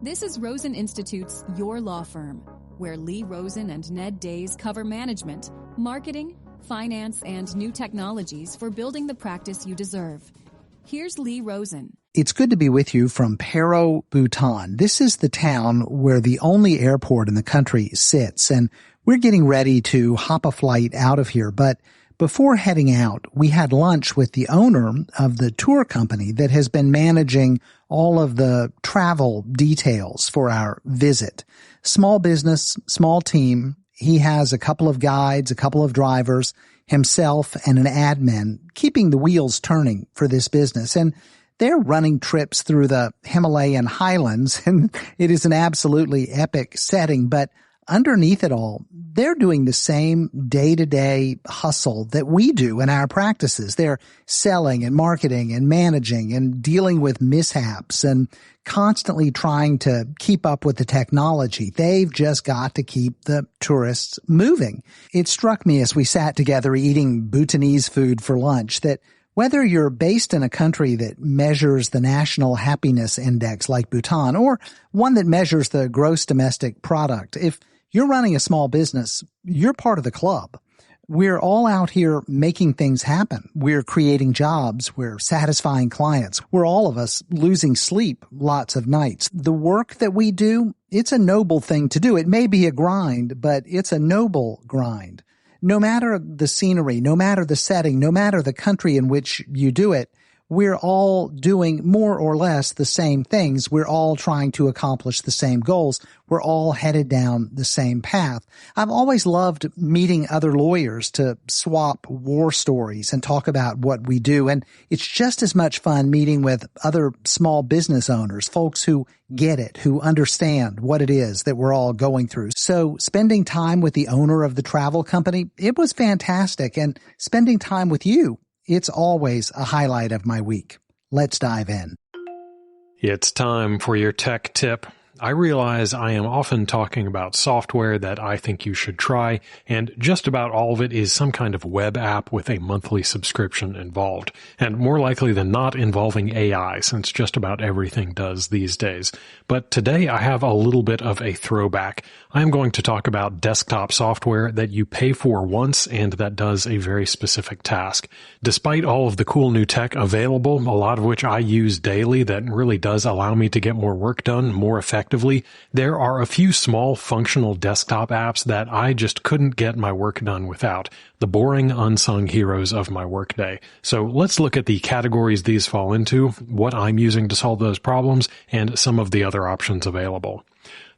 This is Rosen Institute's Your Law Firm, where Lee Rosen and Ned Days cover management, marketing, finance, and new technologies for building the practice you deserve. Here's Lee Rosen. It's good to be with you from Paro, Bhutan. This is the town where the only airport in the country sits, and we're getting ready to hop a flight out of here. But before heading out, we had lunch with the owner of the tour company that has been managing all of the travel details for our visit. Small business, small team. He has a couple of guides, a couple of drivers, himself, and an admin keeping the wheels turning for this business. And they're running trips through the Himalayan highlands, and it is an absolutely epic setting. But underneath it all, they're doing the same day-to-day hustle that we do in our practices. They're selling and marketing and managing and dealing with mishaps and constantly trying to keep up with the technology. They've just got to keep the tourists moving. It struck me as we sat together eating Bhutanese food for lunch that whether you're based in a country that measures the National Happiness Index like Bhutan or one that measures the gross domestic product, if you're running a small business, you're part of the club. We're all out here making things happen. We're creating jobs. We're satisfying clients. We're all of us losing sleep lots of nights. The work that we do, it's a noble thing to do. It may be a grind, but it's a noble grind. No matter the scenery, no matter the setting, no matter the country in which you do it, we're all doing more or less the same things. We're all trying to accomplish the same goals. We're all headed down the same path. I've always loved meeting other lawyers to swap war stories and talk about what we do. And it's just as much fun meeting with other small business owners, folks who get it, who understand what it is that we're all going through. So spending time with the owner of the travel company, it was fantastic. And spending time with you, it's always a highlight of my week. Let's dive in. It's time for your tech tip. I realize I am often talking about software that I think you should try, and just about all of it is some kind of web app with a monthly subscription involved, and more likely than not involving AI, since just about everything does these days. But today I have a little bit of a throwback. I'm going to talk about desktop software that you pay for once and that does a very specific task. Despite all of the cool new tech available, a lot of which I use daily that really does allow me to get more work done more effectively, there are a few small functional desktop apps that I just couldn't get my work done without. The boring unsung heroes of my workday. So let's look at the categories these fall into, what I'm using to solve those problems, and some of the other options available.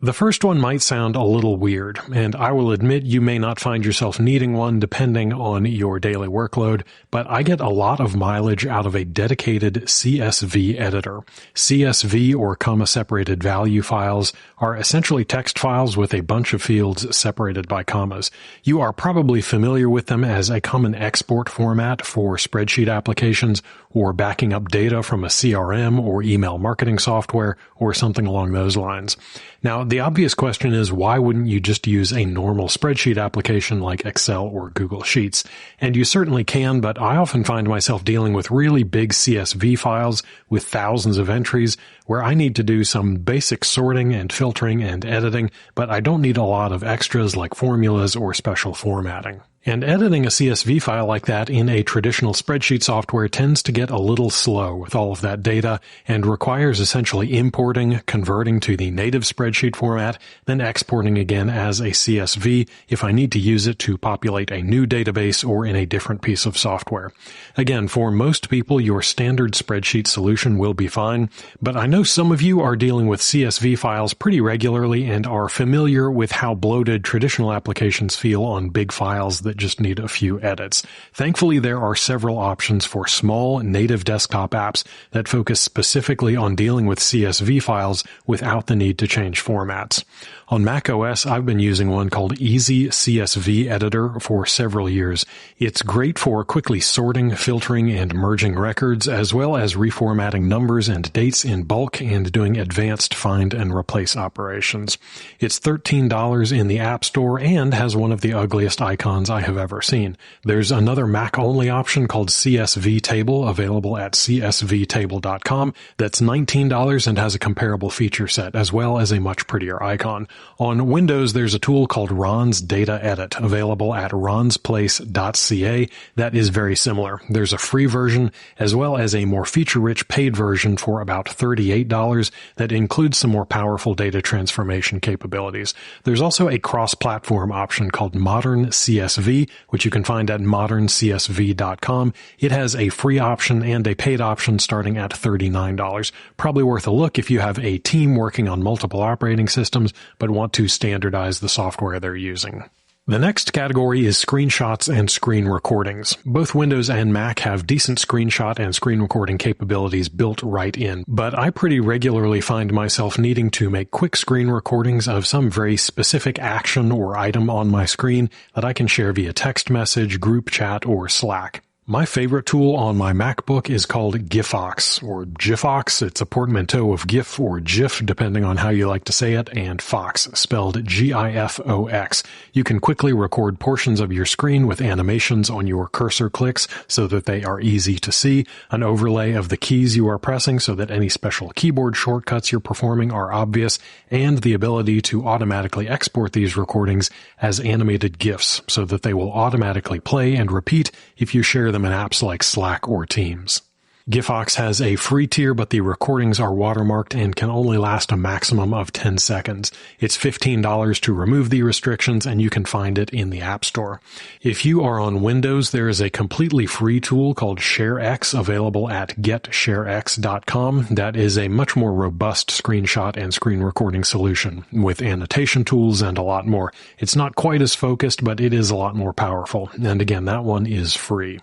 The first one might sound a little weird, and I will admit you may not find yourself needing one depending on your daily workload, but I get a lot of mileage out of a dedicated CSV editor. CSV, or comma-separated value files, are essentially text files with a bunch of fields separated by commas. You are probably familiar with them as a common export format for spreadsheet applications or backing up data from a CRM or email marketing software or something along those lines. Now, the obvious question is, why wouldn't you just use a normal spreadsheet application like Excel or Google Sheets? And you certainly can, but I often find myself dealing with really big CSV files with thousands of entries where I need to do some basic sorting and filtering and editing, but I don't need a lot of extras like formulas or special formatting. And editing a CSV file like that in a traditional spreadsheet software tends to get a little slow with all of that data and requires essentially importing, converting to the native spreadsheet format, then exporting again as a CSV if I need to use it to populate a new database or in a different piece of software. Again, for most people, your standard spreadsheet solution will be fine, but I know some of you are dealing with CSV files pretty regularly and are familiar with how bloated traditional applications feel on big files that just need a few edits. Thankfully, there are several options for small native desktop apps that focus specifically on dealing with CSV files without the need to change formats. On Mac OS, I've been using one called Easy CSV Editor for several years. It's great for quickly sorting, filtering, and merging records, as well as reformatting numbers and dates in bulk and doing advanced find and replace operations. It's $13 in the App Store and has one of the ugliest icons I have ever seen. There's another Mac-only option called CSV Table, available at csvtable.com, that's $19 and has a comparable feature set, as well as a much prettier icon. On Windows, there's a tool called Ron's Data Edit, available at ronsplace.ca, that is very similar. There's a free version, as well as a more feature-rich paid version for about $38 that includes some more powerful data transformation capabilities. There's also a cross-platform option called Modern CSV, which you can find at moderncsv.com. It has a free option and a paid option starting at $39. Probably worth a look if you have a team working on multiple operating systems, but want to standardize the software they're using. The next category is screenshots and screen recordings. Both Windows and Mac have decent screenshot and screen recording capabilities built right in, but I pretty regularly find myself needing to make quick screen recordings of some very specific action or item on my screen that I can share via text message, group chat, or Slack. My favorite tool on my MacBook is called GIFOX, or GIFOX. It's a portmanteau of GIF or GIF, depending on how you like to say it, and Fox, spelled GIFOX. You can quickly record portions of your screen with animations on your cursor clicks so that they are easy to see, an overlay of the keys you are pressing so that any special keyboard shortcuts you're performing are obvious, and the ability to automatically export these recordings as animated GIFs so that they will automatically play and repeat if you share them in apps like Slack or Teams. GIFOX has a free tier, but the recordings are watermarked and can only last a maximum of 10 seconds. It's $15 to remove the restrictions, and you can find it in the App Store. If you are on Windows, there is a completely free tool called ShareX available at getsharex.com. That is a much more robust screenshot and screen recording solution with annotation tools and a lot more. It's not quite as focused, but it is a lot more powerful. And again, that one is free.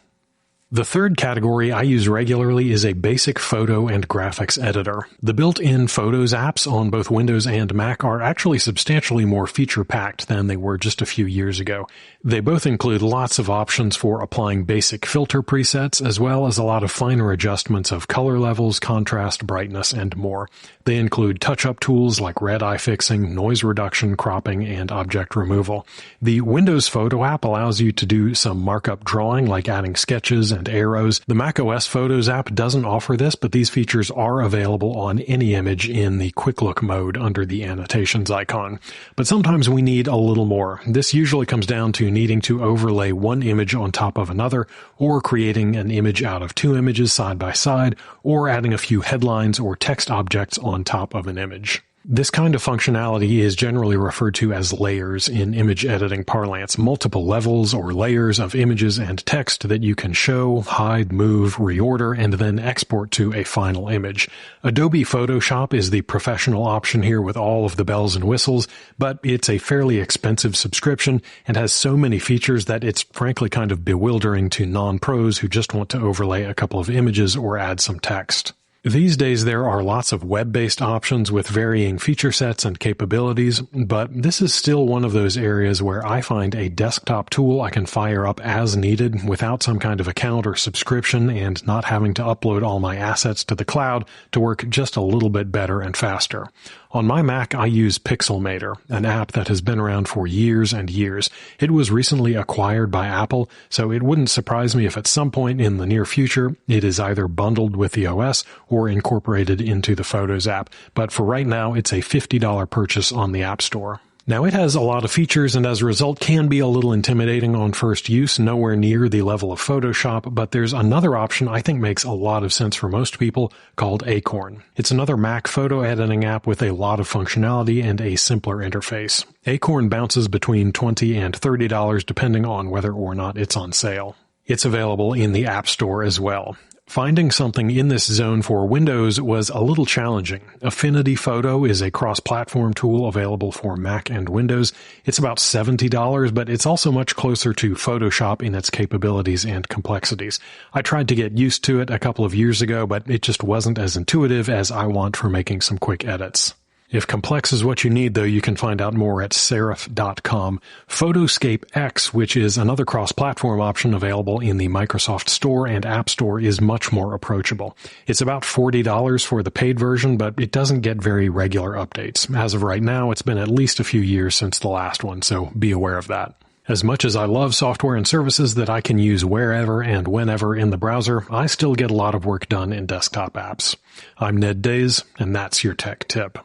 The third category I use regularly is a basic photo and graphics editor. The built-in Photos apps on both Windows and Mac are actually substantially more feature-packed than they were just a few years ago. They both include lots of options for applying basic filter presets, as well as a lot of finer adjustments of color levels, contrast, brightness, and more. They include touch-up tools like red eye fixing, noise reduction, cropping, and object removal. The Windows Photo app allows you to do some markup drawing, like adding sketches and arrows. The macOS Photos app doesn't offer this, but these features are available on any image in the Quick Look mode under the annotations icon. But sometimes we need a little more. This usually comes down to needing to overlay one image on top of another, or creating an image out of two images side by side, or adding a few headlines or text objects on top of an image. This kind of functionality is generally referred to as layers in image editing parlance, multiple levels or layers of images and text that you can show, hide, move, reorder, and then export to a final image. Adobe Photoshop is the professional option here with all of the bells and whistles, but it's a fairly expensive subscription and has so many features that it's frankly kind of bewildering to non-pros who just want to overlay a couple of images or add some text. These days there are lots of web-based options with varying feature sets and capabilities, but this is still one of those areas where I find a desktop tool I can fire up as needed without some kind of account or subscription and not having to upload all my assets to the cloud to work just a little bit better and faster. On my Mac, I use Pixelmator, an app that has been around for years and years. It was recently acquired by Apple, so it wouldn't surprise me if at some point in the near future it is either bundled with the OS or incorporated into the Photos app. But for right now, it's a $50 purchase on the App Store. Now, it has a lot of features and as a result can be a little intimidating on first use, nowhere near the level of Photoshop, but there's another option I think makes a lot of sense for most people called Acorn. It's another Mac photo editing app with a lot of functionality and a simpler interface. Acorn bounces between $20 and $30 depending on whether or not it's on sale. It's available in the App Store as well. Finding something in this zone for Windows was a little challenging. Affinity Photo is a cross-platform tool available for Mac and Windows. It's about $70, but it's also much closer to Photoshop in its capabilities and complexities. I tried to get used to it a couple of years ago, but it just wasn't as intuitive as I want for making some quick edits. If complex is what you need, though, you can find out more at serif.com. Photoscape X, which is another cross-platform option available in the Microsoft Store and App Store, is much more approachable. It's about $40 for the paid version, but it doesn't get very regular updates. As of right now, it's been at least a few years since the last one, so be aware of that. As much as I love software and services that I can use wherever and whenever in the browser, I still get a lot of work done in desktop apps. I'm Ned Days, and that's your tech tip.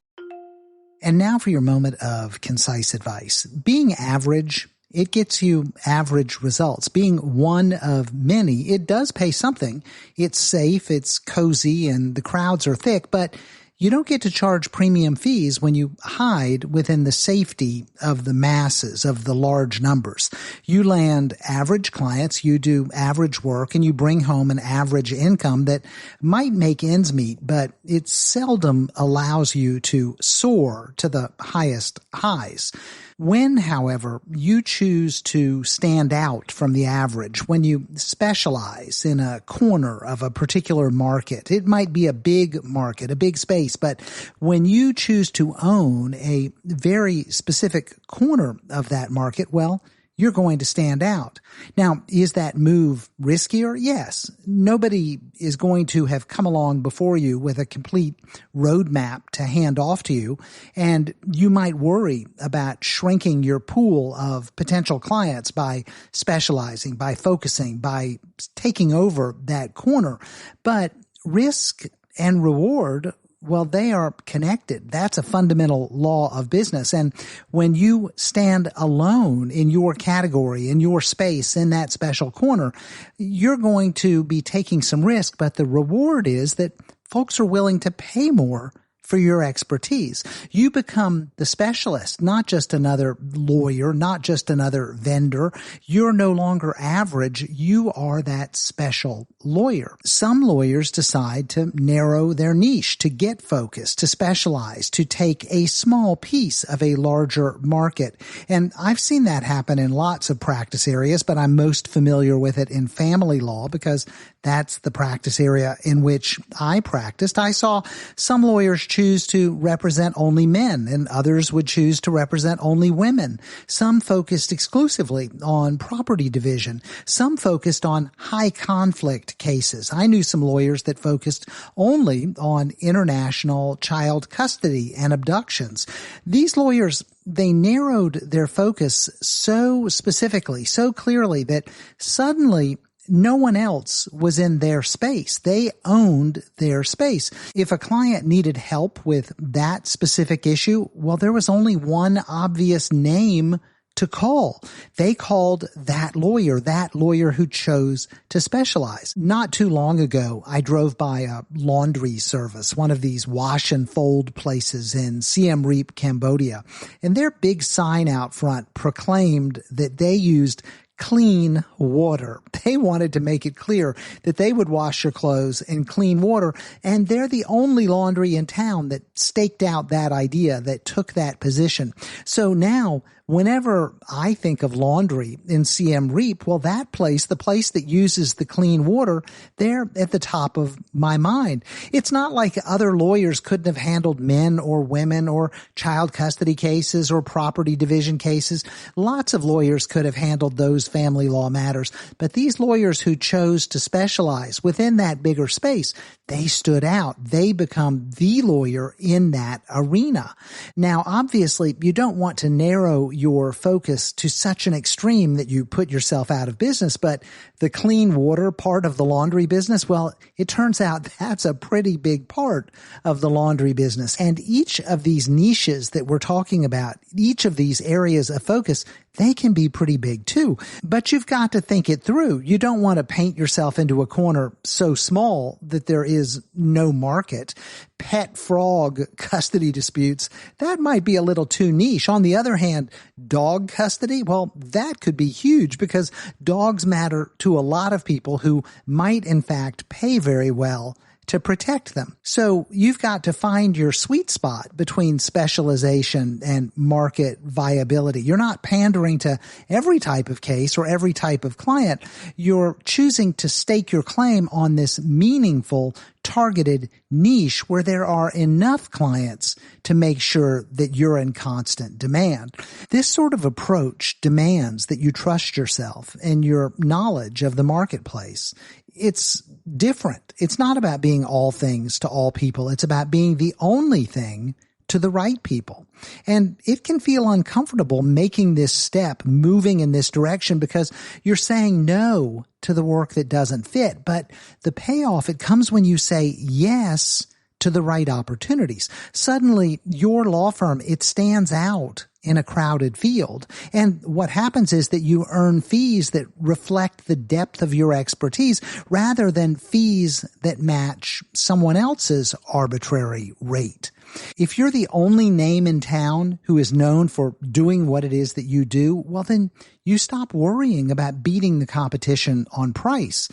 And now for your moment of concise advice. Being average, it gets you average results. Being one of many, it does pay something. It's safe, it's cozy, and the crowds are thick, but you don't get to charge premium fees when you hide within the safety of the masses, of the large numbers. You land average clients, you do average work, and you bring home an average income that might make ends meet, but it seldom allows you to soar to the highest highs. When, however, you choose to stand out from the average, when you specialize in a corner of a particular market, it might be a big market, a big space, but when you choose to own a very specific corner of that market, well, you're going to stand out. Now, is that move riskier? Yes. Nobody is going to have come along before you with a complete roadmap to hand off to you, and you might worry about shrinking your pool of potential clients by specializing, by focusing, by taking over that corner. But risk and reward, well, they are connected. That's a fundamental law of business. And when you stand alone in your category, in your space, in that special corner, you're going to be taking some risk, but the reward is that folks are willing to pay more for your expertise. You become the specialist, not just another lawyer, not just another vendor. You're no longer average. You are that special lawyer. Some lawyers decide to narrow their niche, to get focused, to specialize, to take a small piece of a larger market. And I've seen that happen in lots of practice areas, but I'm most familiar with it in family law because that's the practice area in which I practiced. I saw some lawyers choose to represent only men, and others would choose to represent only women. Some focused exclusively on property division. Some focused on high conflict cases. I knew some lawyers that focused only on international child custody and abductions. These lawyers, they narrowed their focus so specifically, so clearly that suddenly no one else was in their space. They owned their space. If a client needed help with that specific issue, well, there was only one obvious name to call. They called that lawyer who chose to specialize. Not too long ago, I drove by a laundry service, one of these wash and fold places in Siem Reap, Cambodia, and their big sign out front proclaimed that they used clean water. They wanted to make it clear that they would wash your clothes in clean water, and they're the only laundry in town that staked out that idea, that took that position. So now, whenever I think of laundry in Siem Reap, well, that place, the place that uses the clean water, they're at the top of my mind. It's not like other lawyers couldn't have handled men or women or child custody cases or property division cases. Lots of lawyers could have handled those family law matters, but these lawyers who chose to specialize within that bigger space, they stood out. They become the lawyer in that arena. Now, obviously, you don't want to narrow your focus to such an extreme that you put yourself out of business, but the clean water part of the laundry business, well, it turns out that's a pretty big part of the laundry business. And each of these niches that we're talking about, each of these areas of focus, they can be pretty big too. But you've got to think it through. You don't want to paint yourself into a corner so small that there is no market. Pet frog custody disputes, that might be a little too niche. On the other hand, dog custody, well, that could be huge because dogs matter to a lot of people who might in fact pay very well to protect them. So you've got to find your sweet spot between specialization and market viability. You're not pandering to every type of case or every type of client. You're choosing to stake your claim on this meaningful, targeted niche where there are enough clients to make sure that you're in constant demand. This sort of approach demands that you trust yourself and your knowledge of the marketplace. It's different. It's not about being all things to all people. It's about being the only thing to the right people. And it can feel uncomfortable making this step, moving in this direction, because you're saying no to the work that doesn't fit. But the payoff, it comes when you say yes to the right opportunities. Suddenly, your law firm, it stands out in a crowded field. And what happens is that you earn fees that reflect the depth of your expertise rather than fees that match someone else's arbitrary rate. If you're the only name in town who is known for doing what it is that you do, well, then you stop worrying about beating the competition on price.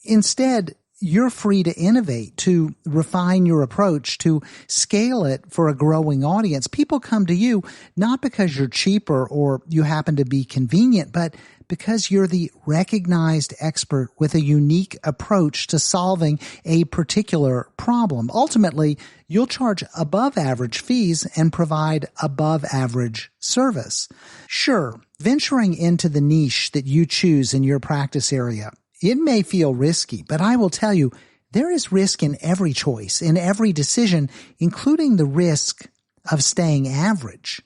Instead, you're free to innovate, to refine your approach, to scale it for a growing audience. People come to you not because you're cheaper or you happen to be convenient, but because you're the recognized expert with a unique approach to solving a particular problem. Ultimately, you'll charge above average fees and provide above average service. Sure, venturing into the niche that you choose in your practice area, it may feel risky, but I will tell you, there is risk in every choice, in every decision, including the risk of staying average.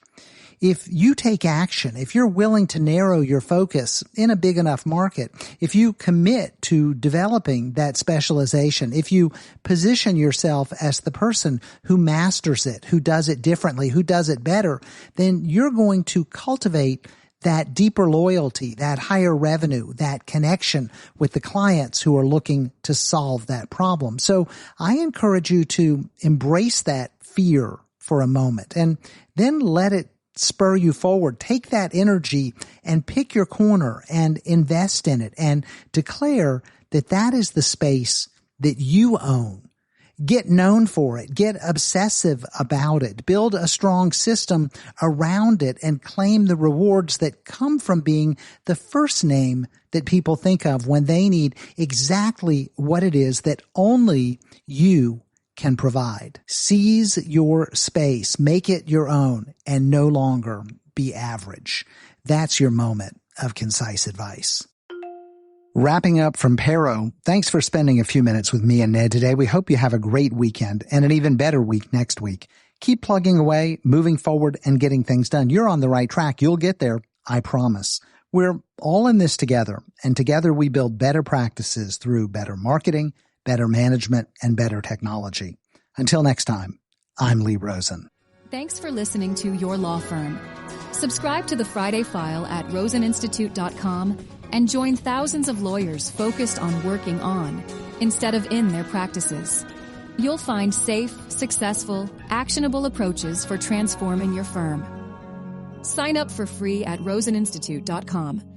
If you take action, if you're willing to narrow your focus in a big enough market, if you commit to developing that specialization, if you position yourself as the person who masters it, who does it differently, who does it better, then you're going to cultivate that deeper loyalty, that higher revenue, that connection with the clients who are looking to solve that problem. So I encourage you to embrace that fear for a moment and then let it spur you forward. Take that energy and pick your corner and invest in it and declare that that is the space that you own. Get known for it. Get obsessive about it. Build a strong system around it and claim the rewards that come from being the first name that people think of when they need exactly what it is that only you can provide. Seize your space, make it your own, and no longer be average. That's your moment of concise advice. Wrapping up from Paro, thanks for spending a few minutes with me and Ned today. We hope you have a great weekend and an even better week next week. Keep plugging away, moving forward, and getting things done. You're on the right track. You'll get there, I promise. We're all in this together, and together we build better practices through better marketing, better management, and better technology. Until next time, I'm Lee Rosen. Thanks for listening to Your Law Firm. Subscribe to the Friday File at roseninstitute.com and join thousands of lawyers focused on working on, instead of in, their practices. You'll find safe, successful, actionable approaches for transforming your firm. Sign up for free at roseninstitute.com.